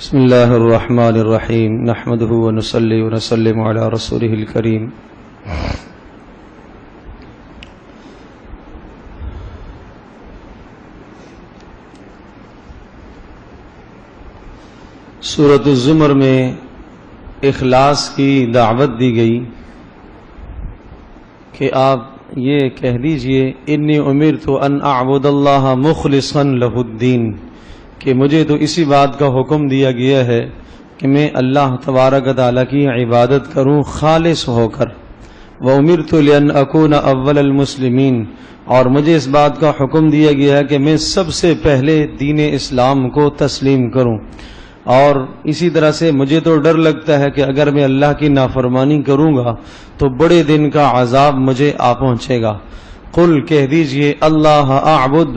بسم اللہ الرحمن الرحیم نحمده ونصلی ونسلم علی رسولہ الکریم سورۃ الزمر میں اخلاص کی دعوت دی گئی کہ آپ یہ کہہ دیجئے انی امرت ان اعبد اللہ مخلصا لہ الدین، کہ مجھے تو اسی بات کا حکم دیا گیا ہے کہ میں اللہ تبارک و تعالیٰ کی عبادت کروں خالص ہو کر، وَأُمِرْتُ لِأَنْ أَكُونَ أَوَّلَ الْمُسْلِمِينَ، اور مجھے اس بات کا حکم دیا گیا ہے کہ میں سب سے پہلے دین اسلام کو تسلیم کروں، اور اسی طرح سے مجھے تو ڈر لگتا ہے کہ اگر میں اللہ کی نافرمانی کروں گا تو بڑے دن کا عذاب مجھے آ پہنچے گا۔ قل کہہ دیجئے اللہ اعبد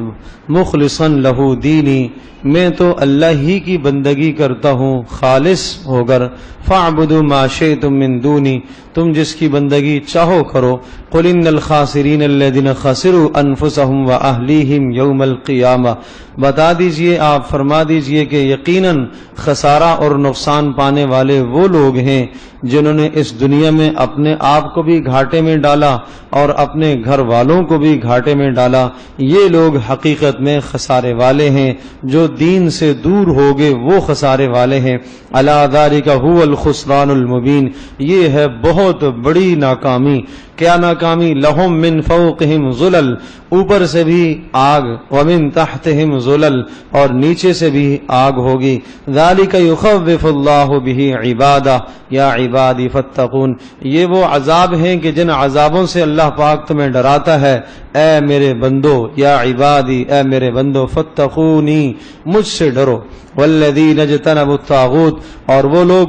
مخلصا لہ دینی، میں تو اللہ ہی کی بندگی کرتا ہوں خالص ہو کر، فاعبدوا ما شئتم من دونی، تم جس کی بندگی چاہو کرو، قل ان الخاسرین الذین خسروا انفسهم واہلیہم یوم القیامہ، بتا دیجئے آپ فرما دیجئے کہ یقیناً خسارہ اور نقصان پانے والے وہ لوگ ہیں جنہوں نے اس دنیا میں اپنے آپ کو بھی گھاٹے میں ڈالا اور اپنے گھر والوں کو بھی گھاٹے میں ڈالا، یہ لوگ حقیقت میں خسارے والے ہیں، جو دین سے دور ہوگے وہ خسارے والے ہیں۔ الا ذالک هو الخسران المبین، یہ ہے بہت بڑی ناکامی۔ کیا ناکامی؟ لہم من فوقہم ظلل، اوپر سے بھی آگ، ومن تحتہم ظلل، اور نیچے سے بھی آگ ہوگی۔ ذالک یخوف اللہ بہ عبادہ یا عبادی فاتقون، یہ وہ عذاب ہیں کہ جن عذابوں سے اللہ پاک تمہیں ڈراتا ہے، اے میرے بندو، یا عبادی، اے میرے بندو، فاتقونی، مجھ سے ڈرو۔ والذین اجتنبوا الطاغوت، اور وہ لوگ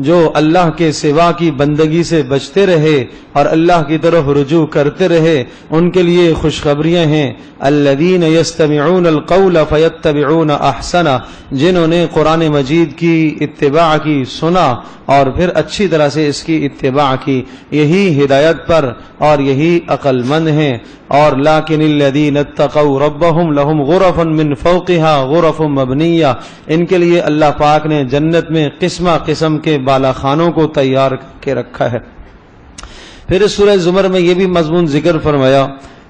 جو اللہ کے سوا کی بندگی سے بچتے رہے اور اللہ کی طرف رجوع کرتے رہے، ان کے لیے خوشخبریاں ہیں۔ الذین یستمعون القول فیتبعون احسنہ، جنہوں نے قرآن مجید کی اتباع کی، سنا اور پھر اچھی طرح سے اس کی اتباع کی، یہی ہدایت پر اور یہی عقل مند ہیں۔ اور لیکن الذین اتقوا ربهم لهم غرف من فوقها غرف مبنیہ، ان کے لیے اللہ پاک نے جنت میں قسمہ قسم کے بالا خانوں کو تیار کے رکھا ہے۔ پھر اس سورہ زمر میں یہ بھی مضمون ذکر فرمایا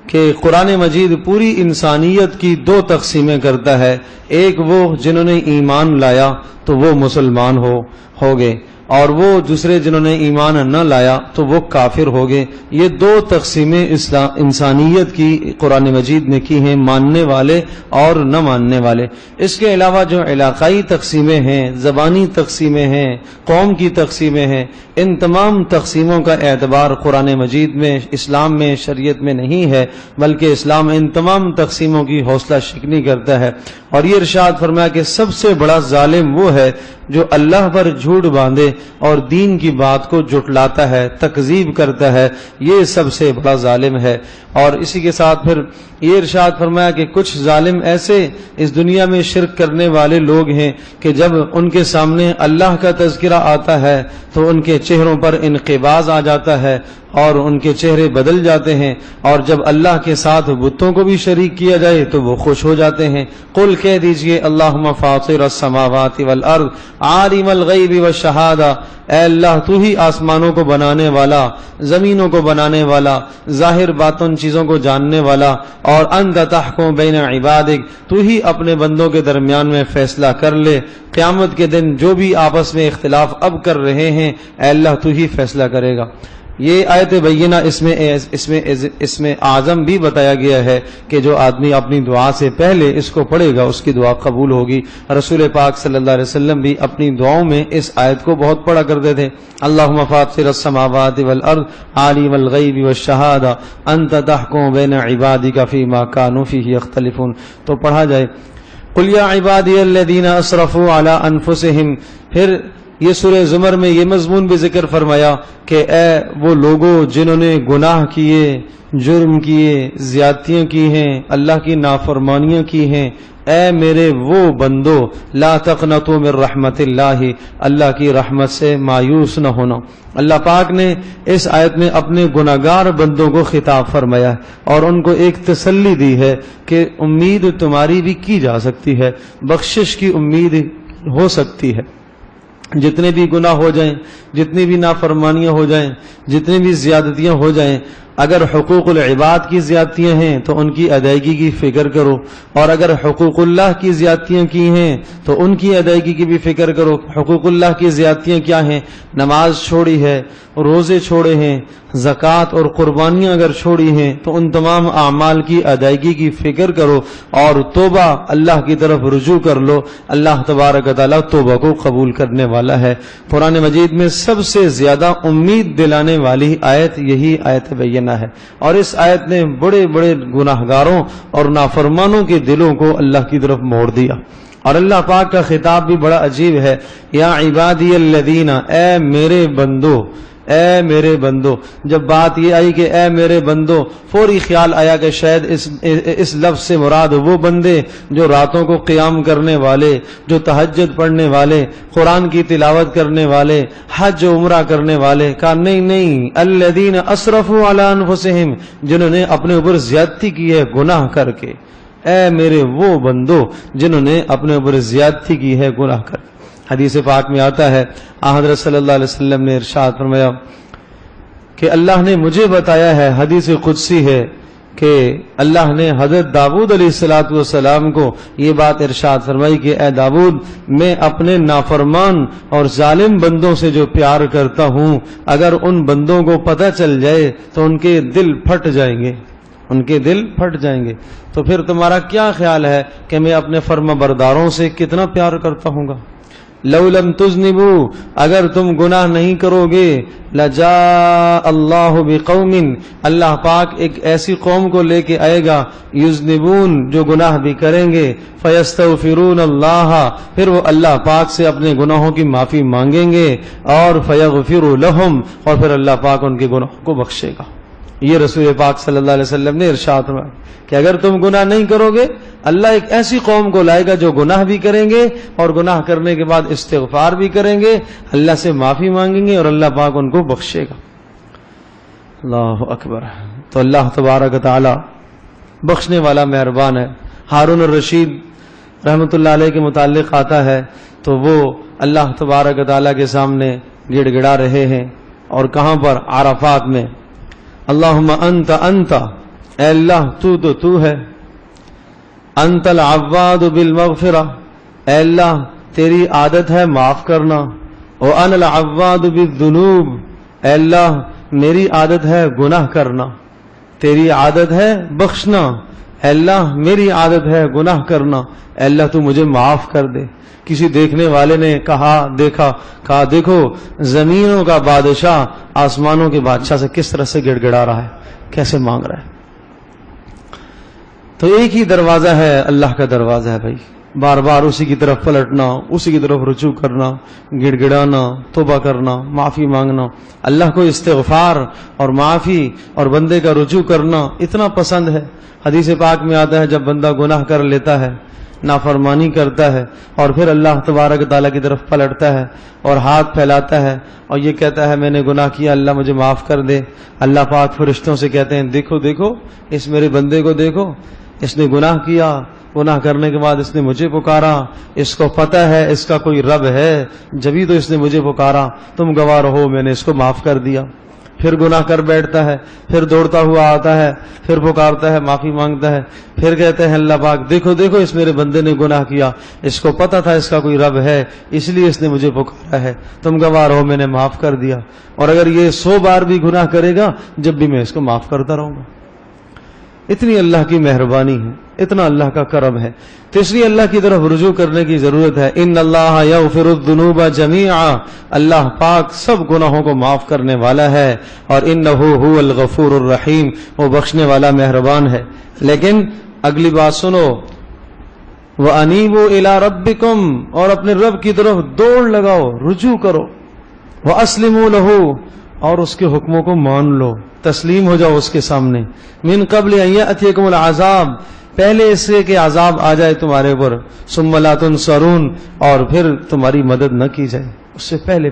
کہ قرآن مجید پوری انسانیت کی دو تقسیمیں کرتا ہے، ایک وہ جنہوں نے ایمان لایا تو وہ مسلمان ہو گئے، اور وہ دوسرے جنہوں نے ایمان نہ لایا تو وہ کافر ہو گئے۔ یہ دو تقسیمیں انسانیت کی قرآن مجید نے کی ہیں، ماننے والے اور نہ ماننے والے۔ اس کے علاوہ جو علاقائی تقسیمیں ہیں، زبانی تقسیمیں ہیں، قوم کی تقسیمیں ہیں، ان تمام تقسیموں کا اعتبار قرآن مجید میں، اسلام میں، شریعت میں نہیں ہے، بلکہ اسلام ان تمام تقسیموں کی حوصلہ شکنی کرتا ہے۔ اور یہ ارشاد فرمایا کہ سب سے بڑا ظالم وہ ہے جو اللہ پر جھوٹ باندھے اور دین کی بات کو جھٹلاتا ہے، تکذیب کرتا ہے، یہ سب سے بڑا ظالم ہے۔ اور اسی کے ساتھ پھر یہ ارشاد فرمایا کہ کچھ ظالم ایسے اس دنیا میں شرک کرنے والے لوگ ہیں کہ جب ان کے سامنے اللہ کا تذکرہ آتا ہے تو ان کے چہروں پر انقباض آ جاتا ہے اور ان کے چہرے بدل جاتے ہیں، اور جب اللہ کے ساتھ بتوں کو بھی شریک کیا جائے تو وہ خوش ہو جاتے ہیں۔ قل کہہ دیجئے اللہم فاطر السماوات والارض عالم الغیب والشہادہ، اے اللہ تو ہی آسمانوں کو بنانے والا، زمینوں کو بنانے والا، ظاہر باطن چیزوں کو جاننے والا، اور انت تحکم بین عبادک، تو ہی اپنے بندوں کے درمیان میں فیصلہ کر لے، قیامت کے دن جو بھی آپس میں اختلاف اب کر رہے ہیں اے اللہ تو ہی فیصلہ کرے گا۔ یہ آیت بینہ اس میں اعظم بھی بتایا گیا ہے کہ جو آدمی اپنی دعا سے پہلے اس کو پڑھے گا اس کی دعا قبول ہوگی۔ رسول پاک صلی اللہ علیہ وسلم بھی اپنی دعاؤں میں اس آیت کو بہت پڑھا کرتے تھے، اللہم فاطر السماوات والارض عالم الغیب والشہادہ انت تحکم بین عبادک فیما کانوا فیہ یختلفون، تو پڑھا جائے قل یا عبادی الذین اسرفوا علی انفسہم۔ پھر یہ سورہ زمر میں یہ مضمون بھی ذکر فرمایا کہ اے وہ لوگوں جنہوں نے گناہ کیے، جرم کیے، زیادتیاں کی ہیں، اللہ کی نافرمانیاں کی ہیں، اے میرے وہ بندو لا تقنطوا من رحمت اللہ، اللہ کی رحمت سے مایوس نہ ہونا۔ اللہ پاک نے اس آیت میں اپنے گناہگار بندوں کو خطاب فرمایا ہے اور ان کو ایک تسلی دی ہے کہ امید تمہاری بھی کی جا سکتی ہے، بخشش کی امید ہو سکتی ہے. جتنے بھی گناہ ہو جائیں، جتنی بھی نافرمانیاں ہو جائیں، جتنی بھی زیادتیاں ہو جائیں، اگر حقوق العباد کی زیادتیاں ہیں تو ان کی ادائیگی کی فکر کرو، اور اگر حقوق اللہ کی زیادتیاں کی ہیں تو ان کی ادائیگی کی بھی فکر کرو. حقوق اللہ کی زیادتیاں کیا ہیں؟ نماز چھوڑی ہے، روزے چھوڑے ہیں، زکوٰۃ اور قربانیاں اگر چھوڑی ہیں تو ان تمام اعمال کی ادائیگی کی فکر کرو اور توبہ اللہ کی طرف رجوع کر لو. اللہ تبارک و تعالیٰ توبہ کو قبول کرنے والا ہے. قرآن مجید میں سب سے زیادہ امید دلانے والی آیت یہی آیت بینہ ہے، اور اس آیت نے بڑے بڑے گناہگاروں اور نافرمانوں کے دلوں کو اللہ کی طرف موڑ دیا. اور اللہ پاک کا خطاب بھی بڑا عجیب ہے، یا عبادی الذین، اے میرے بندو، اے میرے بندو. جب بات یہ آئی کہ اے میرے بندو، فوری خیال آیا کہ شاید اس لفظ سے مراد وہ بندے جو راتوں کو قیام کرنے والے، جو تہجد پڑھنے والے، قرآن کی تلاوت کرنے والے، حج و عمرہ کرنے والے. کہا نہیں، الذین اسرفوا علی انفسہم، جنہوں نے اپنے اوپر زیادتی کی ہے گناہ کر کے. اے میرے وہ بندو جنہوں نے اپنے اوپر زیادتی کی ہے گناہ کر کے. حدیث پاک میں آتا ہے، حضرت صلی اللہ علیہ وسلم نے ارشاد فرمایا کہ اللہ نے مجھے بتایا ہے، حدیث قدسی ہے کہ اللہ نے حضرت داؤد علیہ السلام کو یہ بات ارشاد فرمائی کہ اے داؤد، میں اپنے نافرمان اور ظالم بندوں سے جو پیار کرتا ہوں، اگر ان بندوں کو پتہ چل جائے تو ان کے دل پھٹ جائیں گے، ان کے دل پھٹ جائیں گے. تو پھر تمہارا کیا خیال ہے کہ میں اپنے فرما برداروں سے کتنا پیار کرتا ہوں گا. لو لم تذنبوا، اگر تم گناہ نہیں کرو گے، لجاء اللہ بقوم، اللہ پاک ایک ایسی قوم کو لے کے آئے گا، یذنبون، جو گناہ بھی کریں گے، فیستغفرون اللہ، پھر وہ اللہ پاک سے اپنے گناہوں کی معافی مانگیں گے، اور فیغفر لہم، اور پھر اللہ پاک ان کے گناہوں کو بخشے گا. یہ رسول پاک صلی اللہ علیہ وسلم نے ارشاد فرمایا کہ اگر تم گناہ نہیں کرو گے، اللہ ایک ایسی قوم کو لائے گا جو گناہ بھی کریں گے اور گناہ کرنے کے بعد استغفار بھی کریں گے، اللہ سے معافی مانگیں گے اور اللہ پاک ان کو بخشے گا. اللہ اکبر. تو اللہ تبارک و تعالی بخشنے والا مہربان ہے. ہارون الرشید رحمۃ اللہ علیہ کے متعلق آتا ہے تو وہ اللہ تبارک و تعالی کے سامنے گڑ گڑا رہے ہیں، اور کہاں پر؟ عرفات میں. اللہم انت، اے اللہ تو ہے. انت العواد بالمغفرہ، اے اللہ تیری عادت ہے معاف کرنا. وانا العواد بالذنوب، اے اللہ میری عادت ہے گناہ کرنا. تیری عادت ہے بخشنا، اے اللہ میری عادت ہے گناہ کرنا. اے اللہ تو مجھے معاف کر دے. کسی دیکھنے والے نے کہا دیکھو زمینوں کا بادشاہ آسمانوں کے بادشاہ سے کس طرح سے گڑ گڑا رہا ہے، کیسے مانگ رہا ہے. تو ایک ہی دروازہ ہے، اللہ کا دروازہ ہے بھائی. بار بار اسی کی طرف پلٹنا، اسی کی طرف رجوع کرنا، گڑ گڑانا، توبہ کرنا، معافی مانگنا. اللہ کو استغفار اور معافی اور بندے کا رجوع کرنا اتنا پسند ہے. حدیث پاک میں آتا ہے جب بندہ گناہ کر لیتا ہے، نافرمانی کرتا ہے، اور پھر اللہ تبارک تعالیٰ کی طرف پلٹتا ہے اور ہاتھ پھیلاتا ہے اور یہ کہتا ہے میں نے گناہ کیا، اللہ مجھے معاف کر دے. اللہ پاک فرشتوں سے کہتے ہیں دیکھو اس میرے بندے کو دیکھو، اس نے گناہ کیا، گناہ کرنے کے بعد اس نے مجھے پکارا، اس کو پتہ ہے اس کا کوئی رب ہے، جبھی تو اس نے مجھے پکارا، تم گواہ رہو میں نے اس کو معاف کر دیا. پھر گناہ کر بیٹھتا ہے، پھر دوڑتا ہوا آتا ہے، پھر پکارتا ہے، معافی مانگتا ہے، پھر کہتے ہیں اللہ پاک دیکھو اس میرے بندے نے گناہ کیا، اس کو پتہ تھا اس کا کوئی رب ہے اس لیے اس نے مجھے پکارا ہے، تم گواہ رہو میں نے معاف کر دیا. اور اگر یہ 100 بار بھی گناہ کرے گا جب بھی میں اس کو معاف کرتا رہوں گا. اتنی اللہ کی مہربانی ہے، اتنا اللہ کا کرم ہے. تو اس لیے اللہ کی طرف رجوع کرنے کی ضرورت ہے. ان اللہ یغفر الذنوب جميعا، اللہ پاک سب گناہوں کو معاف کرنے والا ہے، اور انہ هو الغفور الرحیم، وہ بخشنے والا مہربان ہے. لیکن اگلی بات سنو، وانیبوا الی ربکم، اور اپنے رب کی طرف دوڑ لگاؤ، رجوع کرو. واسلموا له، اور اس کے حکموں کو مان لو، تسلیم ہو جاؤ اس کے سامنے. من قبل ان یأتیکم العذاب، پہلے اس سے کہ عذاب آ جائے تمہارے اوپر. ثم لا تنصرون، اور پھر تمہاری مدد نہ کی جائے. اس سے پہلے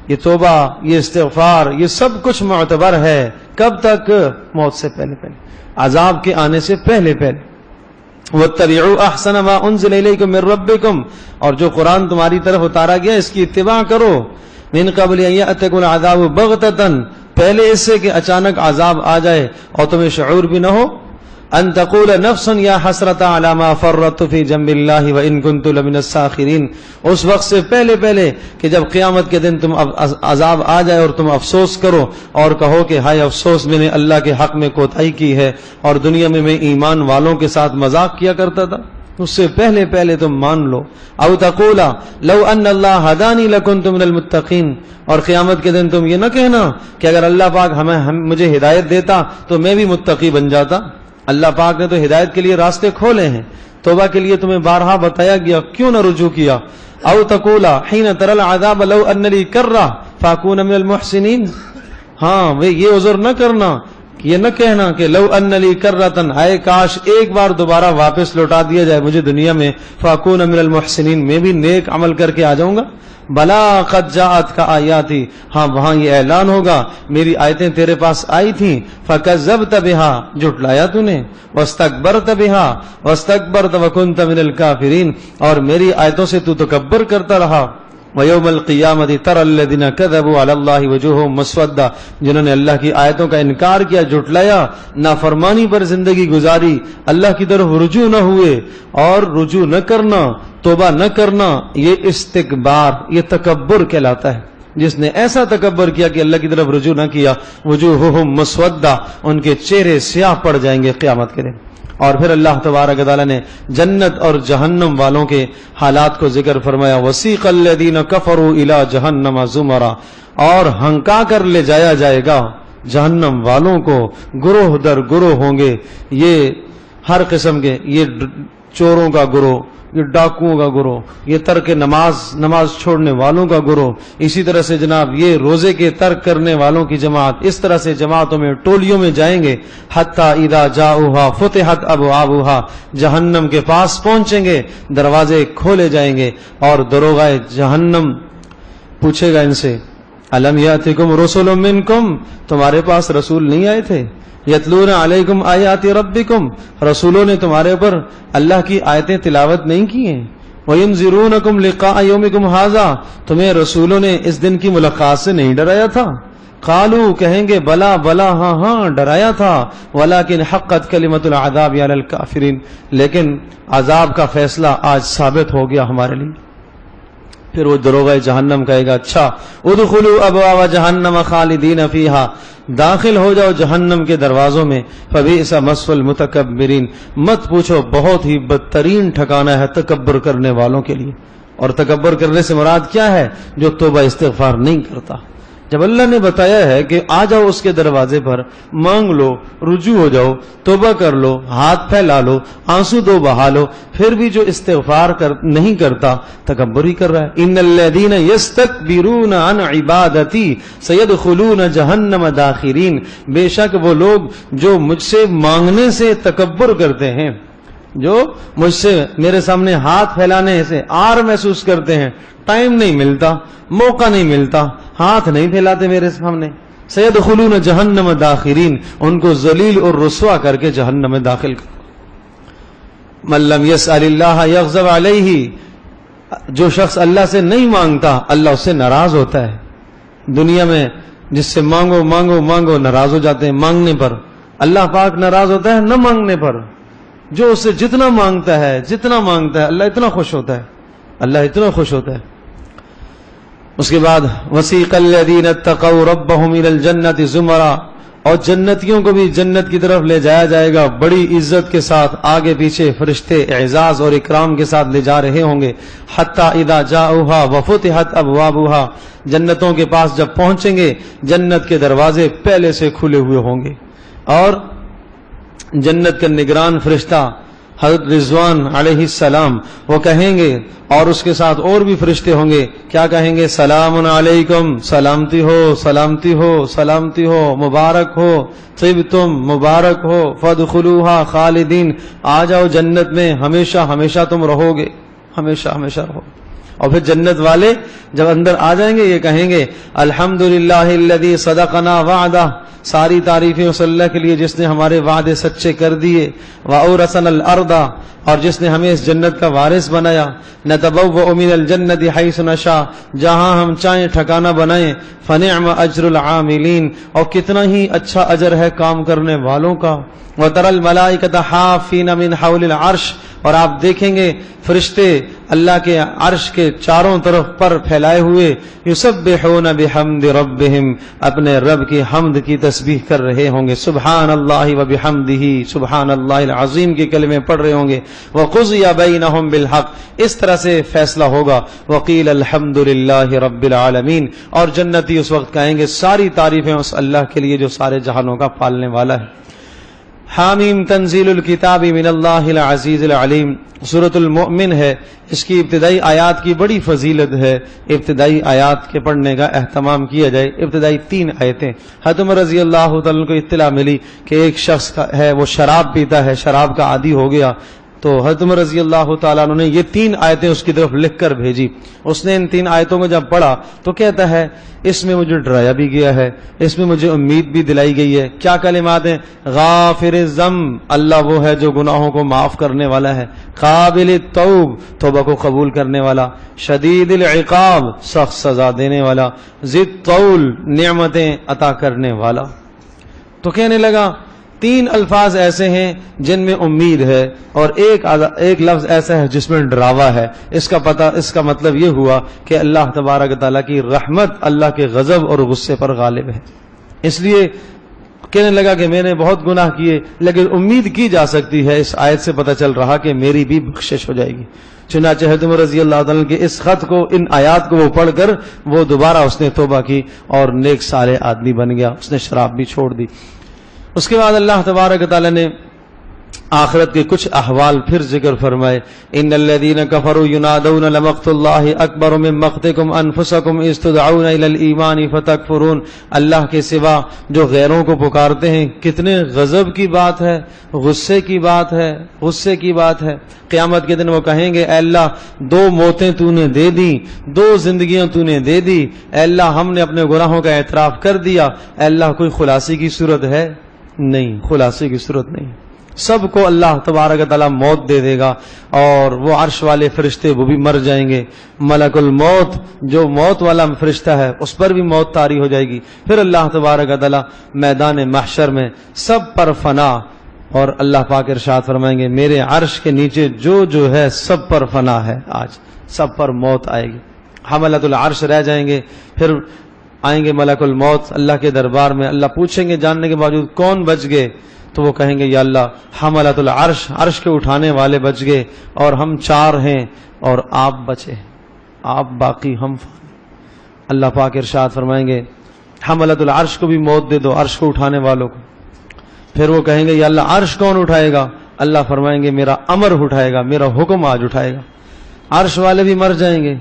یہ توبہ، یہ استغفار، یہ سب کچھ معتبر ہے. کب تک؟ موت سے پہلے، عذاب کے آنے سے پہلے. وَاتَّبِعُوا أَحْسَنَ مَا أُنزِلَ إِلَيْكُم مِّن رَّبِّكُم، اور جو قرآن تمہاری طرف اتارا گیا اس کی اتباع کرو. مِن قَبْلِ أَن يَأْتِيَكُمُ الْعَذَابُ بَغْتَةً، پہلے اس سے کہ اچانک عذاب آ جائے اور تمہیں شعور بھی نہ ہو. ان تقول نفس یا حسرۃ علی ما فرطت فی جنب اللہ وان کنت لمن الساخرین، اس وقت سے پہلے کہ جب قیامت کے دن تم عذاب آ جائے اور تم افسوس کرو اور کہو کہ ہائے افسوس، میں نے اللہ کے حق میں کوتاہی کی ہے اور دنیا میں ایمان والوں کے ساتھ مذاق کیا کرتا تھا، اس سے پہلے تم مان لو. او تقولا لو ان اللہ ہدانی لکنت من المتقین، اور قیامت کے دن تم یہ نہ کہنا کہ اگر اللہ پاک مجھے ہدایت دیتا تو میں بھی متقی بن جاتا. اللہ پاک نے تو ہدایت کے لیے راستے کھولے ہیں، توبہ کے لیے تمہیں بارہا بتایا گیا، کیوں نہ رجوع کیا. او تقولا حین تری العذاب لو ان لی کرہ فاکون من المحسنین، ہاں یہ عذر نہ کرنا، یہ نہ کہنا کہ لو ان لی کرۃن، آئے کاش ایک بار دوبارہ واپس لوٹا دیا جائے مجھے دنیا میں، فاکون من المحسنین، میں بھی نیک عمل کر کے آ جاؤں گا. بلا قد جاءتک آیاتی، ہاں وہاں یہ اعلان ہوگا میری آیتیں تیرے پاس آئی تھیں. فکذبت بها، جھٹلایا تو نے. واستکبرت بها، واستکبرت وکنت من الکافرین، اور میری آیتوں سے تو تکبر کرتا رہا. وَيَوْمَ الْقِيَامَةِ تَرَى الَّذِينَ كَذَبُوا عَلَى اللَّهِ وَجُوهُهُمْ مُسْوَدَّةٌ، جنہوں نے اللہ کی آیتوں کا انکار کیا، جھٹلایا، نافرمانی پر زندگی گزاری، اللہ کی طرف رجوع نہ ہوئے. اور رجوع نہ کرنا، توبہ نہ کرنا، یہ استکبار، یہ تکبر کہلاتا ہے. جس نے ایسا تکبر کیا کہ اللہ کی طرف رجوع نہ کیا، وجوہہم مسودہ، ان کے چہرے سیاہ پڑ جائیں گے قیامت کے دن. اور پھر اللہ تبارک و تعالی نے جنت اور جہنم والوں کے حالات کو ذکر فرمایا. وسیق الذین کفروا الی جہنم زمرا، اور ہنکا کر لے جایا جائے گا جہنم والوں کو، گروہ در گروہ ہوں گے. یہ ہر قسم کے، یہ چوروں کا گروہ، یہ ڈاکوؤں کا گروہ، یہ ترک نماز چھوڑنے والوں کا گروہ، اسی طرح سے جناب یہ روزے کے ترک کرنے والوں کی جماعت، اس طرح سے جماعتوں میں ٹولیوں میں جائیں گے. حتی اذا جاؤہا فتحت ابوابہا، جہنم کے پاس پہنچیں گے، دروازے کھولے جائیں گے اور دروغہ جہنم پوچھے گا ان سے الم یاتکم رسل منکم، تمہارے پاس رسول نہیں آئے تھے؟ یتلون علیکم آیات ربکم، رسولوں نے تمہارے پر اللہ کی آیتیں تلاوت نہیں کی ہیں. وینذرونکم لقاء یومکم ھذا، تمہیں رسولوں نے اس دن کی ملاقات سے نہیں ڈرایا تھا؟ قالوا، کہیں گے بلا ہاں ڈرایا تھا. ولکن حقت کلمۃ العذاب علی الکافرین، لیکن عذاب کا فیصلہ آج ثابت ہو گیا ہمارے لیے. پھر وہ دروغہ جہنم کہے گا اچھا ادخلوا ابواب جہنم خالدین فیہا، داخل ہو جاؤ جہنم کے دروازوں میں. فبئس مثوى المتکبرین، مت پوچھو بہت ہی بدترین ٹھکانہ ہے تکبر کرنے والوں کے لیے. اور تکبر کرنے سے مراد کیا ہے؟ جو توبہ استغفار نہیں کرتا. جب اللہ نے بتایا ہے کہ آ جاؤ اس کے دروازے پر، مانگ لو، رجوع ہو جاؤ، توبہ کر لو، ہاتھ پھیلا لو، آنسو دو بہا لو، پھر بھی جو استغفار نہیں کرتا تکبر ہی کر رہا ہے. ان الذین یستکبرون عن عبادتی سیدخلون جہنم داخرین، بے شک وہ لوگ جو مجھ سے مانگنے سے تکبر کرتے ہیں، جو مجھ سے میرے سامنے ہاتھ پھیلانے سے آر محسوس کرتے ہیں، ٹائم نہیں ملتا، موقع نہیں ملتا، ہاتھ نہیں پھیلاتے میرے سامنے، سیدخلون جہنم داخرین، ان کو ذلیل اور رسوا کر کے جہنم میں داخل کرو. من لم یسأل اللہ یغضب علیہ، جو شخص اللہ سے نہیں مانگتا اللہ اس سے ناراض ہوتا ہے. دنیا میں جس سے مانگو ناراض ہو جاتے ہیں مانگنے پر. اللہ پاک ناراض ہوتا ہے نہ مانگنے پر. جو اس سے جتنا مانگتا ہے اللہ اتنا خوش ہوتا ہے، اللہ اتنا خوش ہوتا ہے. اس کے بعد وسیق الذین اتقوا ربهم الى الجنۃ زمرا، اور جنتیوں کو بھی جنت کی طرف لے جایا جائے گا بڑی عزت کے ساتھ، آگے پیچھے فرشتے اعزاز اور اکرام کے ساتھ لے جا رہے ہوں گے. حتی اذا جاؤہا وفتحت ابوابہا، جنتوں کے پاس جب پہنچیں گے جنت کے دروازے پہلے سے کھلے ہوئے ہوں گے. اور جنت کا نگران فرشتہ حضرت رضوان علیہ السلام وہ کہیں گے، اور اس کے ساتھ اور بھی فرشتے ہوں گے، کیا کہیں گے؟ سلام علیکم، سلامتی ہو، مبارک ہو، طبتم، مبارک ہو، فادخلوها خالدین، آ جاؤ جنت میں، ہمیشہ تم رہو گے، ہمیشہ رہو. اور پھر جنت والے جب اندر آ جائیں گے یہ کہیں گے الحمدللہ الذی صدقنا وعدہ، ساری تعریفیں اس اللہ کے لیے جس نے ہمارے وعدے سچے کر دیے، وَأَوْرَثَنَا الْأَرْضَ، اور جس نے ہمیں اس جنت کا وارث بنایا، نَتَبَوَّأُ مِنَ الْجَنَّةِ حَيْثُ نَشَاءُ، جہاں ہم چاہیں ٹھکانہ بنائیں، فَنِعْمَ أَجْرُ الْعَامِلِينَ، اور کتنا ہی اچھا اجر ہے کام کرنے والوں کا، وَتَرَى الْمَلَائِكَةَ حَافِّينَ مِنْ حَوْلِ الْعَرْشِ، اور آپ دیکھیں گے فرشتے اللہ کے عرش کے چاروں طرف پر پھیلائے ہوئے، یسبحون بحمد ربہم، اپنے رب کی حمد کی تسبیح کر رہے ہوں گے، سبحان اللہ وبحمدہ، سبحان اللہ العظیم کے کلمے پڑھ رہے ہوں گے، وقضی بینہم بالحق، اس طرح سے فیصلہ ہوگا، وقیل الحمد للہ رب العالمین، اور جنتی اس وقت کہیں گے ساری تعریفیں اس اللہ کے لیے جو سارے جہانوں کا پالنے والا ہے۔ حامیم تنزیل الکتاب من اللہ العزیز العلیم، سورۃ المؤمن ہے، اس کی ابتدائی آیات کی بڑی فضیلت ہے، ابتدائی آیات کے پڑھنے کا اہتمام کیا جائے۔ ابتدائی 3 آیتیں، حضرت عمر رضی اللہ تعالیٰ کو اطلاع ملی کہ ایک شخص ہے وہ شراب پیتا ہے، شراب کا عادی ہو گیا، تو حضرت عمر رضی اللہ تعالیٰ عنہ نے یہ 3 آیتیں اس کی طرف لکھ کر بھیجی۔ اس نے ان 3 آیتوں کو جب پڑھا تو کہتا ہے اس میں مجھے ڈرایا بھی گیا ہے، اس میں مجھے امید بھی دلائی گئی ہے۔ کیا کلمات ہیں؟ غافر الذنب، اللہ وہ ہے جو گناہوں کو معاف کرنے والا ہے، قابل التوب، توبہ کو قبول کرنے والا، شدید العقاب، سخت سزا دینے والا، ذی الطول، نعمتیں عطا کرنے والا۔ تو کہنے لگا 3 الفاظ ایسے ہیں جن میں امید ہے، اور ایک لفظ ایسا ہے جس میں ڈراوا ہے۔ اس کا مطلب یہ ہوا کہ اللہ تبارک تعالیٰ کی رحمت اللہ کے غضب اور غصے پر غالب ہے۔ اس لیے کہنے لگا کہ میں نے بہت گناہ کیے، لیکن امید کی جا سکتی ہے، اس آیت سے پتہ چل رہا کہ میری بھی بخشش ہو جائے گی۔ چنانچہ حضرت عمر رضی اللہ تعالیٰ کے اس خط کو، ان آیات کو وہ پڑھ کر وہ دوبارہ اس نے توبہ کی اور نیک صالح آدمی بن گیا، اس نے شراب بھی چھوڑ دی۔ اس کے بعد اللہ تبارک تعالیٰ نے آخرت کے کچھ احوال پھر ذکر فرمائے، ان الذین کفروا ینادون لمقت اللہ اکبر من مقتکم انفسکم اذ تدعون الی الایمان فتکفرون، اللہ کے سوا جو غیروں کو پکارتے ہیں، کتنے غضب کی بات ہے، غصے کی بات ہے، غصے کی بات ہے۔ قیامت کے دن وہ کہیں گے اے اللہ 2 موتیں تو نے دے دی، 2 زندگیاں تو نے دے دی، اے اللہ ہم نے اپنے گناہوں کا اعتراف کر دیا، اے اللہ کوئی خلاصی کی صورت ہے؟ نہیں، خلاصے کی صورت نہیں۔ سب کو اللہ تبارک تعالیٰ موت دے دے گا، اور وہ عرش والے فرشتے وہ بھی مر جائیں گے، ملک الموت جو موت والا فرشتہ ہے اس پر بھی موت طاری ہو جائے گی۔ پھر اللہ تبارک تعالیٰ میدان محشر میں سب پر فنا، اور اللہ پاک ارشاد فرمائیں گے میرے عرش کے نیچے جو ہے سب پر فنا ہے، آج سب پر موت آئے گی، حملۃ العرش رہ جائیں گے۔ پھر آئیں گے ملک الموت اللہ کے دربار میں، اللہ پوچھیں گے جاننے کے باوجود کون بچ گئے، تو وہ کہیں گے یا اللہ حملۃ العرش، عرش کے اٹھانے والے بچ گئے، اور ہم 4 ہیں اور آپ بچے، آپ باقی ہم فانی۔ اللہ پاک ارشاد فرمائیں گے حملۃ العرش کو بھی موت دے دو، عرش کو اٹھانے والوں کو۔ پھر وہ کہیں گے یا اللہ عرش کون اٹھائے گا؟ اللہ فرمائیں گے میرا امر اٹھائے گا، میرا حکم آج اٹھائے گا۔ عرش والے بھی مر جائیں گے۔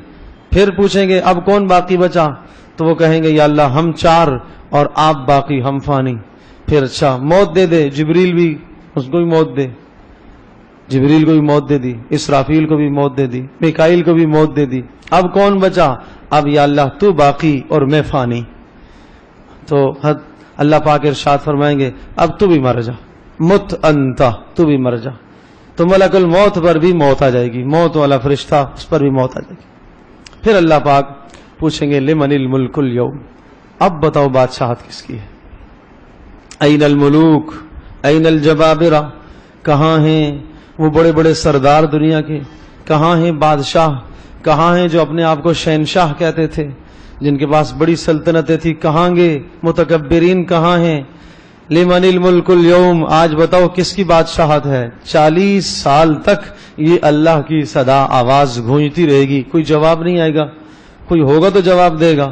پھر پوچھیں گے اب کون باقی بچا؟ تو وہ کہیں گے یا اللہ ہم 4 اور آپ باقی ہم فانی۔ پھر اچھا موت دے دے، جبریل بھی، اس کو بھی موت دے، جبریل کو بھی موت دے دی، اسرافیل کو بھی موت دے دی، میکائیل کو بھی موت دے دی۔ اب کون بچا؟ اب یا اللہ تو باقی اور میں فانی۔ تو اللہ پاک ارشاد فرمائیں گے اب تو بھی مر جا، مت انتا، تو بھی مر جا۔ تو ملک الموت پر بھی موت آ جائے گی، موت والا فرشتہ اس پر بھی موت آ جائے گی۔ پھر اللہ پاک پوچھیں گے لمن الملک اليوم، اب بتاؤ بادشاہت کس کی ہے؟ این الملوک این الجبابرہ، کہاں ہیں وہ بڑے بڑے سردار دنیا کے؟ کہاں ہیں بادشاہ؟ کہاں ہیں جو اپنے آپ کو شہنشاہ کہتے تھے، جن کے پاس بڑی سلطنتیں تھی؟ کہاں گے متکبرین؟ کہاں ہیں؟ لمن الملک اليوم، آج بتاؤ کس کی بادشاہت ہے؟ 40 سال تک یہ اللہ کی صدا آواز گونجتی رہے گی، کوئی جواب نہیں آئے گا، کوئی ہوگا تو جواب دے گا۔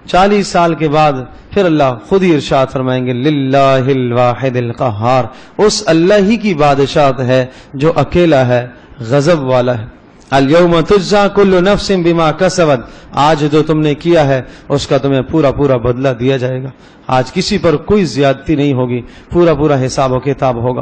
40 سال کے بعد پھر اللہ خود ہی ارشاد فرمائیں گے للہ الواحد القہار، اس اللہ ہی کی بادشاہت ہے جو اکیلا ہے، غضب والا ہے۔ الیوم تجزا کل نفس بما کسبت، آج جو تم نے کیا ہے اس کا تمہیں پورا پورا بدلہ دیا جائے گا، آج کسی پر کوئی زیادتی نہیں ہوگی، پورا پورا حساب و کتاب ہوگا۔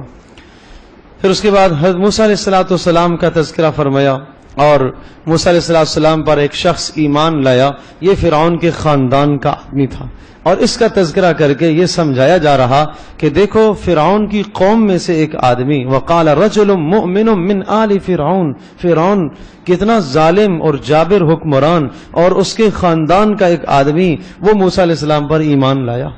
پھر اس کے بعد حضرت موسیٰ علیہ السلام کا تذکرہ فرمایا اور موسیٰ علیہ السلام پر ایک شخص ایمان لایا، یہ فرعون کے خاندان کا آدمی تھا، اور اس کا تذکرہ کر کے یہ سمجھایا جا رہا کہ دیکھو فرعون کی قوم میں سے ایک آدمی، وقال رجل مؤمن من آل فرعون، فرعون کتنا ظالم اور جابر حکمران، اور اس کے خاندان کا ایک آدمی وہ موسیٰ علیہ السلام پر ایمان لایا۔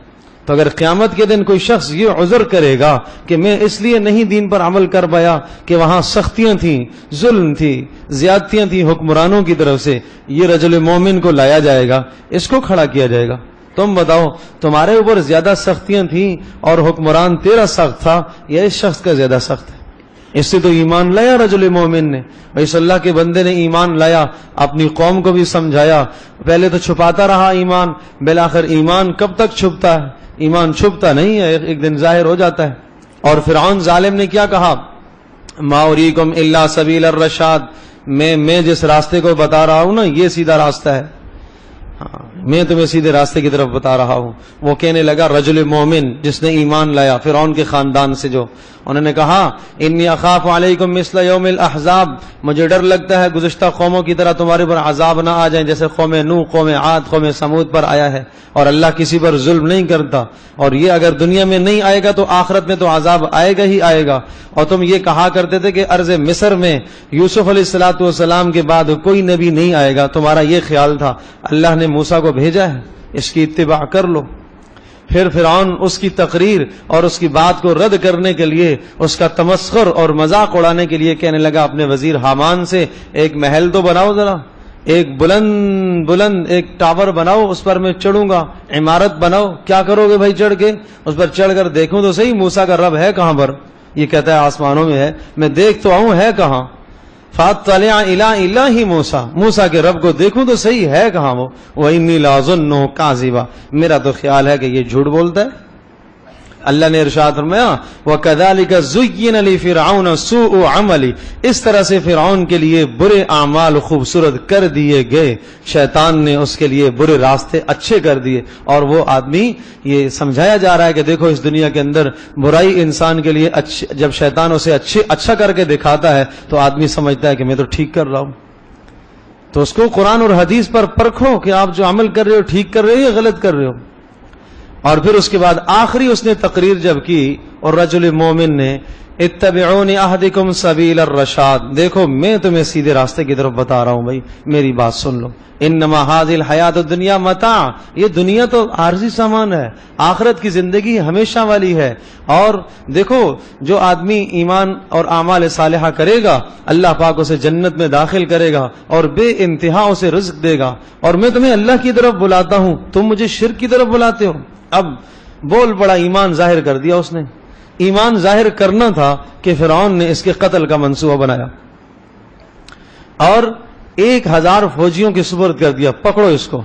تو اگر قیامت کے دن کوئی شخص یہ عذر کرے گا کہ میں اس لیے نہیں دین پر عمل کر پایا کہ وہاں سختیاں تھیں، ظلم تھی، زیادتیاں تھیں حکمرانوں کی طرف سے، یہ رجل مومن کو لایا جائے گا، اس کو کھڑا کیا جائے گا۔ تم بتاؤ تمہارے اوپر زیادہ سختیاں تھیں اور حکمران تیرا سخت تھا یا اس شخص کا زیادہ سخت ہے؟ اس سے تو ایمان لایا رجل مومن نے، اس اللہ کے بندے نے ایمان لایا، اپنی قوم کو بھی سمجھایا، پہلے تو چھپاتا رہا ایمان، بالآخر ایمان کب تک چھپتا ہے؟ ایمان چھپتا نہیں ہے، ایک دن ظاہر ہو جاتا ہے۔ اور فرعون ظالم نے کیا کہا؟ ما اریکم الا سبیل الرشاد، میں جس راستے کو بتا رہا ہوں نا یہ سیدھا راستہ ہے، ہاں میں تمہیں سیدھے راستے کی طرف بتا رہا ہوں۔ وہ کہنے لگا رجل مومن جس نے ایمان لایا فرعون کے خاندان سے، جو انہوں نے کہا انی اخاف علیکم مثل یوم الاحزاب، مجھے ڈر لگتا ہے گزشتہ قوموں کی طرح تمہارے پر عذاب نہ آ جائیں، جیسے قوم نوح، قوم عاد، قوم سمود پر آیا ہے، اور اللہ کسی پر ظلم نہیں کرتا، اور یہ اگر دنیا میں نہیں آئے گا تو آخرت میں تو عذاب آئے گا ہی آئے گا۔ اور تم یہ کہا کرتے تھے کہ ارض مصر میں یوسف علیہ السلام کے بعد کوئی نبی نہیں آئے گا، تمہارا یہ خیال تھا، اللہ نے موسیٰ کو بھیجا ہے، اس کی اتباع کر لو۔ پھر فرعون اس کی تقریر اور اس کی بات کو رد کرنے کے لیے، اس کا تمسخر اور مذاق اڑانے کے لیے کہنے لگا اپنے وزیر حامان سے ایک محل تو بناؤ، ذرا ایک بلند ایک ٹاور بناؤ، اس پر میں چڑھوں گا، عمارت بناؤ۔ کیا کرو گے بھائی چڑھ کے؟ اس پر چڑھ کر دیکھوں تو صحیح موسیٰ کا رب ہے کہاں پر؟ یہ کہتا ہے آسمانوں میں ہے، میں دیکھ تو آؤں ہے کہاں؟ فاطلع الی الہ موسیٰ، موسیٰ کے رب کو دیکھوں تو صحیح ہے کہاں وہ؟ وانی لاظنہ کاذبا، میرا تو خیال ہے کہ یہ جھوٹ بولتا ہے۔ اللہ نے ارشاد فرمایا وَكَذَلِكَ زُيِّنَ لِفِرْعَوْنَ سُوءُ عَمَلِ، اس طرح سے فرعون کے لیے برے اعمال خوبصورت کر دیے گئے، شیطان نے اس کے لیے برے راستے اچھے کر دیے۔ اور وہ آدمی، یہ سمجھایا جا رہا ہے کہ دیکھو اس دنیا کے اندر برائی انسان کے لیے جب شیطان اسے اچھا کر کے دکھاتا ہے تو آدمی سمجھتا ہے کہ میں تو ٹھیک کر رہا ہوں۔ تو اس کو قرآن اور حدیث پر پرکھو کہ آپ جو عمل کر رہے ہو ٹھیک کر رہے ہو یا غلط کر رہے ہو۔ اور پھر اس کے بعد آخری اس نے تقریر جب کی اور رجل مومن نے اتبعونی اہدکم سبیل الرشاد، دیکھو میں تمہیں سیدھے راستے کی طرف بتا رہا ہوں، بھائی میری بات سن لو، انما هذه الحیات الدنیا متاع، یہ دنیا تو عارضی سامان ہے، آخرت کی زندگی ہمیشہ والی ہے۔ اور دیکھو جو آدمی ایمان اور اعمال صالحہ کرے گا اللہ پاک اسے جنت میں داخل کرے گا اور بے انتہا اسے رزق دے گا، اور میں تمہیں اللہ کی طرف بلاتا ہوں، تم مجھے شرک کی طرف بلاتے ہو۔ اب بول پڑا، ایمان ظاہر کر دیا اس نے۔ ایمان ظاہر کرنا تھا کہ فرعون نے اس کے قتل کا منصوبہ بنایا اور 1000 فوجیوں کی سپرد کر دیا، پکڑو اس کو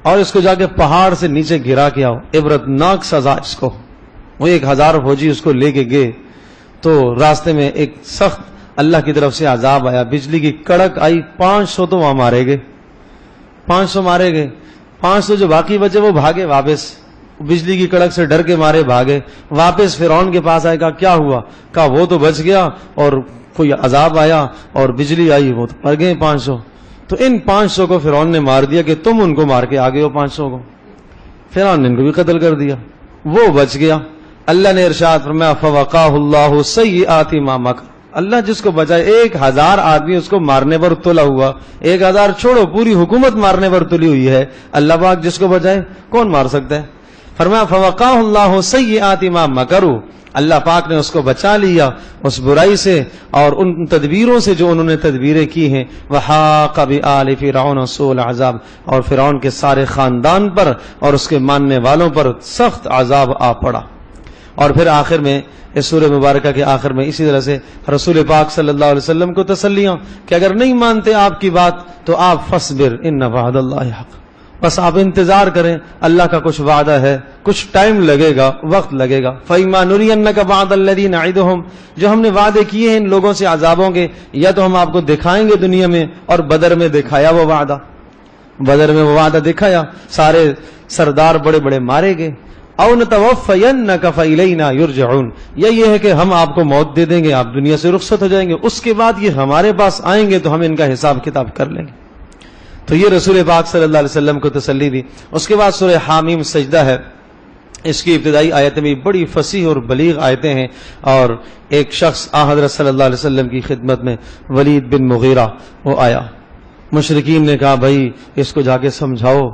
اور اس کو جا کے پہاڑ سے نیچے گرا کے آؤ، عبرتناک سزا اس کو۔ وہ 1000 فوجی اس کو لے کے گئے تو راستے میں ایک سخت اللہ کی طرف سے عذاب آیا، بجلی کی کڑک آئی، 500 تو وہاں مارے گئے، 500 مارے گئے، 500 جو باقی بچے وہ بھاگے واپس، بجلی کی کڑک سے ڈر کے مارے بھاگے واپس۔ فرعون کے پاس آئے، کہا کیا ہوا؟ کہا وہ تو بچ گیا اور کوئی عذاب آیا اور بجلی آئی، وہ تو مر گئے 500۔ تو ان 500 کو فرعون نے مار دیا کہ تم ان کو مار کے آگے ہو 500 کو۔ فرعون نے ان کو بھی قتل کر دیا، وہ بچ گیا۔ اللہ نے ارشاد فرمایا فوقاہ اللہ سیئات ما مکر، اللہ جس کو بچائے، 1000 آدمی اس کو مارنے پر تلا ہوا، 1000 چھوڑو پوری حکومت مارنے پر تلی ہوئی ہے، اللہ پاک جس کو بچائے کون مار سکتا ہے؟ فرمایا فوقاہ اللہ سیئات ما مکروا، اللہ پاک نے اس کو بچا لیا اس برائی سے اور ان تدبیروں سے جو انہوں نے تدبیریں کی ہیں۔ وحاق بآل فرعون سوء العذاب، اور فرعون کے سارے خاندان پر اور اس کے ماننے والوں پر سخت عذاب آ پڑا۔ اور پھر آخر میں اس سورہ مبارکہ کے آخر میں اسی طرح سے رسول پاک صلی اللہ علیہ وسلم کو تسلیاں کہ اگر نہیں مانتے آپ کی بات تو آپ فصبر ان وعد اللہ حق، بس آپ انتظار کریں، اللہ کا کچھ وعدہ ہے، کچھ ٹائم لگے گا، وقت لگے گا۔ فَإِمَّا نُرِيَنَّكَ بَعْضَ الَّذِي نَعِدُهُمْ، جو ہم نے وعدے کیے ہیں ان لوگوں سے عذابوں کے، یا تو ہم آپ کو دکھائیں گے دنیا میں، اور بدر میں دکھایا وہ وعدہ، بدر میں وہ وعدہ دکھایا، سارے سردار بڑے بڑے مارے گئے، او نتوفینک فالینا یرجعون، یا یہ ہے کہ ہم آپ کو موت دے دیں گے، آپ دنیا سے رخصت ہو جائیں گے، اس کے بعد یہ ہمارے پاس آئیں گے تو ہم ان کا حساب کتاب کر لیں گے۔ تو یہ رسول پاک صلی اللہ علیہ وسلم کو تسلی دی۔ اس کے بعد سورہ حامیم سجدہ ہے، اس کی ابتدائی آیتیں بھی بڑی فصیح اور بلیغ آیتیں ہیں، اور ایک شخص حضرت صلی اللہ علیہ وسلم کی خدمت میں ولید بن مغیرہ وہ آیا، مشرکین نے کہا بھائی اس کو جا کے سمجھاؤ،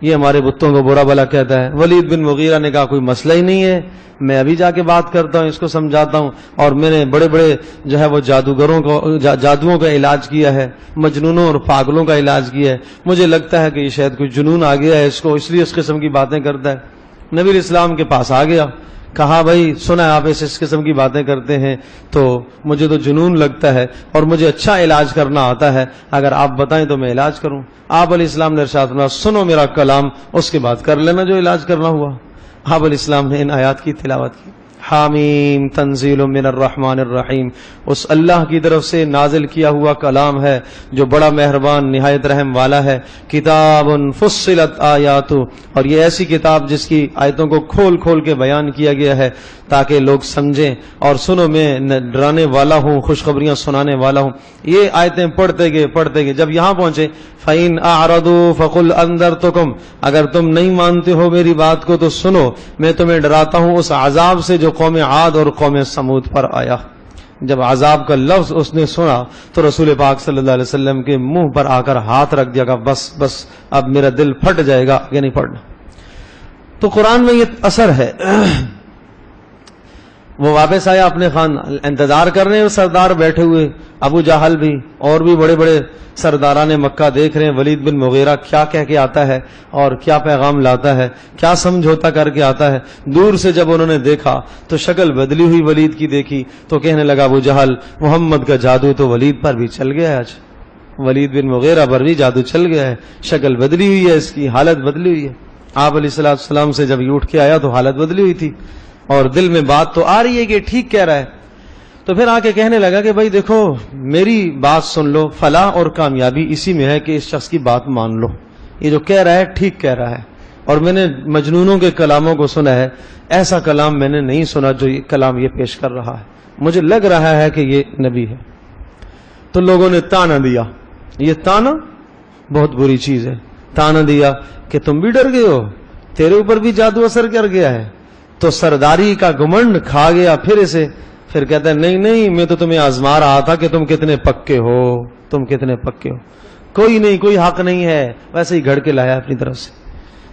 یہ ہمارے بتوں کو برا بھلا کہتا ہے۔ ولید بن مغیرہ نے کہا کوئی مسئلہ ہی نہیں ہے، میں ابھی جا کے بات کرتا ہوں، اس کو سمجھاتا ہوں، اور میں نے بڑے بڑے جو ہے وہ جادوگروں کو جادوؤں کا علاج کیا ہے، مجنونوں اور پاگلوں کا علاج کیا ہے، مجھے لگتا ہے کہ یہ شاید کوئی جنون آ گیا ہے اس کو، اس لیے اس قسم کی باتیں کرتا ہے۔ نبی علیہ السلام کے پاس آ گیا، کہا بھائی سنا آپ اس قسم کی باتیں کرتے ہیں تو مجھے تو جنون لگتا ہے اور مجھے اچھا علاج کرنا آتا ہے، اگر آپ بتائیں تو میں علاج کروں۔ آپ علیہ السلام نے ارشاد فرمایا سنو میرا کلام، اس کے بعد کر لینا جو علاج کرنا ہوا۔ آپ علیہ السلام نے ان آیات کی تلاوت کی، حامیم تنزیل من الرحمن الرحیم، اس اللہ کی طرف سے نازل کیا ہوا کلام ہے جو بڑا مہربان نہایت رحم والا ہے۔ کتاب فصلت آیات، اور یہ ایسی کتاب جس کی آیتوں کو کھول کھول کے بیان کیا گیا ہے تاکہ لوگ سمجھیں، اور سنو میں ڈرانے والا ہوں، خوشخبریاں سنانے والا ہوں۔ یہ آیتیں پڑھتے گئے جب یہاں پہنچے فَإِنْ أَعْرَضُوا فَقُلْ أَنذَرْتُكُمْ، اگر تم نہیں مانتے ہو میری بات کو تو سنو، میں تمہیں ڈراتا ہوں اس عذاب سے جو قوم عاد اور قوم سمود پر آیا۔ جب عذاب کا لفظ اس نے سنا تو رسول پاک صلی اللہ علیہ وسلم کے منہ پر آ کر ہاتھ رکھ دیا، کہ بس اب میرا دل پھٹ جائے گا، آگے نہیں پڑھنا۔ تو قرآن میں یہ اثر ہے۔ وہ واپس آیا اپنے خان، انتظار کر رہے ہیں سردار بیٹھے ہوئے، ابو جہل بھی اور بھی بڑے بڑے سرداران مکہ دیکھ رہے ہیں ولید بن مغیرہ کیا کہہ کے آتا ہے اور کیا پیغام لاتا ہے، کیا سمجھوتا کر کے آتا ہے۔ دور سے جب انہوں نے دیکھا تو شکل بدلی ہوئی ولید کی دیکھی تو کہنے لگا ابو جہل محمد کا جادو تو ولید پر بھی چل گیا ہے، آج ولید بن مغیرہ پر بھی جادو چل گیا ہے، شکل بدلی ہوئی ہے، اس کی حالت بدلی ہوئی ہے۔ آپ علیہ السلام سے جب یہ اٹھ کے آیا تو حالت بدلی ہوئی تھی، اور دل میں بات تو آ رہی ہے کہ ٹھیک کہہ رہا ہے۔ تو پھر آ کے کہنے لگا کہ بھائی دیکھو میری بات سن لو، فلاح اور کامیابی اسی میں ہے کہ اس شخص کی بات مان لو، یہ جو کہہ رہا ہے ٹھیک کہہ رہا ہے، اور میں نے مجنونوں کے کلاموں کو سنا ہے، ایسا کلام میں نے نہیں سنا جو یہ کلام یہ پیش کر رہا ہے، مجھے لگ رہا ہے کہ یہ نبی ہے۔ تو لوگوں نے تانا دیا، یہ تانا بہت بری چیز ہے، تانا دیا کہ تم بھی ڈر گئے ہو، تیرے اوپر بھی جادو اثر کر گیا ہے۔ تو سرداری کا گمنڈ کھا گیا پھر اسے، پھر کہتا ہے نہیں میں تو تمہیں آزما رہا تھا کہ تم کتنے پکے ہو، تم کتنے پکے ہو، کوئی نہیں، کوئی حق نہیں ہے، ویسے ہی گھڑ کے لایا اپنی طرف سے۔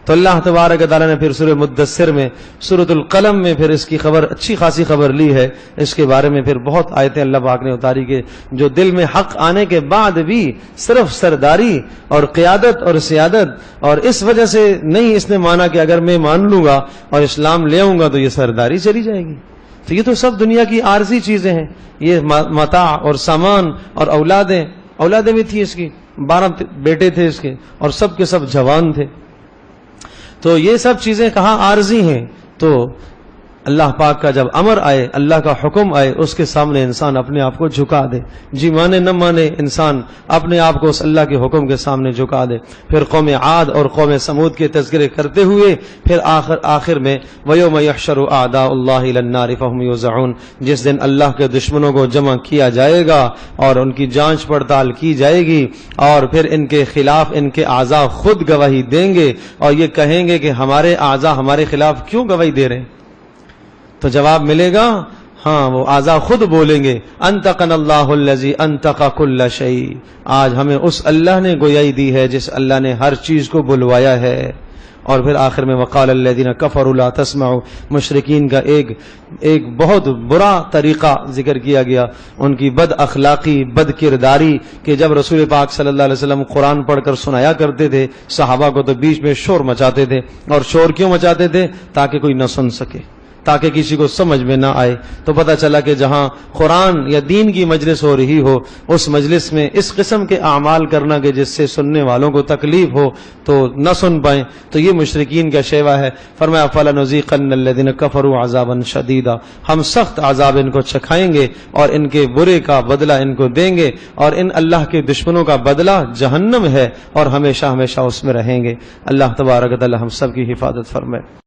تو اللہ تبارک و تعالیٰ نے پھر سورہ مدثر میں، سورۃ القلم میں پھر اس کی خبر، اچھی خاصی خبر لی ہے، اس کے بارے میں پھر بہت آیتیں اللہ پاک نے اتاری کہ جو دل میں حق آنے کے بعد بھی صرف سرداری اور قیادت اور سیادت، اور اس وجہ سے نہیں اس نے مانا کہ اگر میں مان لوں گا اور اسلام لے آؤں گا تو یہ سرداری چلی جائے گی۔ تو یہ تو سب دنیا کی عارضی چیزیں ہیں، یہ متاع اور سامان اور اولادیں بھی تھی، اس کی 12 بیٹے تھے اس کے، اور سب کے سب جوان تھے۔ تو یہ سب چیزیں کہاں عارضی ہیں؟ تو اللہ پاک کا جب امر آئے، اللہ کا حکم آئے، اس کے سامنے انسان اپنے آپ کو جھکا دے، جی مانے نہ مانے انسان اپنے آپ کو اس اللہ کے حکم کے سامنے جھکا دے۔ پھر قوم عاد اور قوم سمود کے تذکرے کرتے ہوئے پھر آخر میں وَيَوْمَ يَحْشَرُ أَعْدَاءُ اللَّهِ إِلَى النَّارِ فَهُمْ يُوزَعُونَ، جس دن اللہ کے دشمنوں کو جمع کیا جائے گا اور ان کی جانچ پڑتال کی جائے گی، اور پھر ان کے خلاف ان کے اعضاء خود گواہی دیں گے اور یہ کہیں گے کہ ہمارے اعضاء ہمارے خلاف کیوں گواہی دے رہے ہیں؟ تو جواب ملے گا، ہاں وہ اعضاء خود بولیں گے انطقنا اللہ الذی انطق کل شیء، آج ہمیں اس اللہ نے گویائی دی ہے جس اللہ نے ہر چیز کو بلوایا ہے۔ اور پھر آخر میں وقال الذین کفروا لا تسمعوا، مشرکین کا ایک بہت برا طریقہ ذکر کیا گیا، ان کی بد اخلاقی، بد کرداری، کہ جب رسول پاک صلی اللہ علیہ وسلم قرآن پڑھ کر سنایا کرتے تھے صحابہ کو تو بیچ میں شور مچاتے تھے، اور شور کیوں مچاتے تھے؟ تاکہ کوئی نہ سن سکے، تاکہ کسی کو سمجھ میں نہ آئے۔ تو پتہ چلا کہ جہاں قرآن یا دین کی مجلس ہو رہی ہو، اس مجلس میں اس قسم کے اعمال کرنا کہ جس سے سننے والوں کو تکلیف ہو تو نہ سن پائیں، تو یہ مشرکین کا شیوا ہے۔ فرمایا فَلَنُذِيقَنَّ الَّذِينَ كَفَرُوا عَذَابًا شَدِيدًا، ہم سخت عذاب ان کو چکھائیں گے اور ان کے برے کا بدلہ ان کو دیں گے، اور ان اللہ کے دشمنوں کا بدلہ جہنم ہے اور ہمیشہ ہمیشہ اس میں رہیں گے۔ اللہ تبارک و تعالی ہم سب کی حفاظت فرمائے۔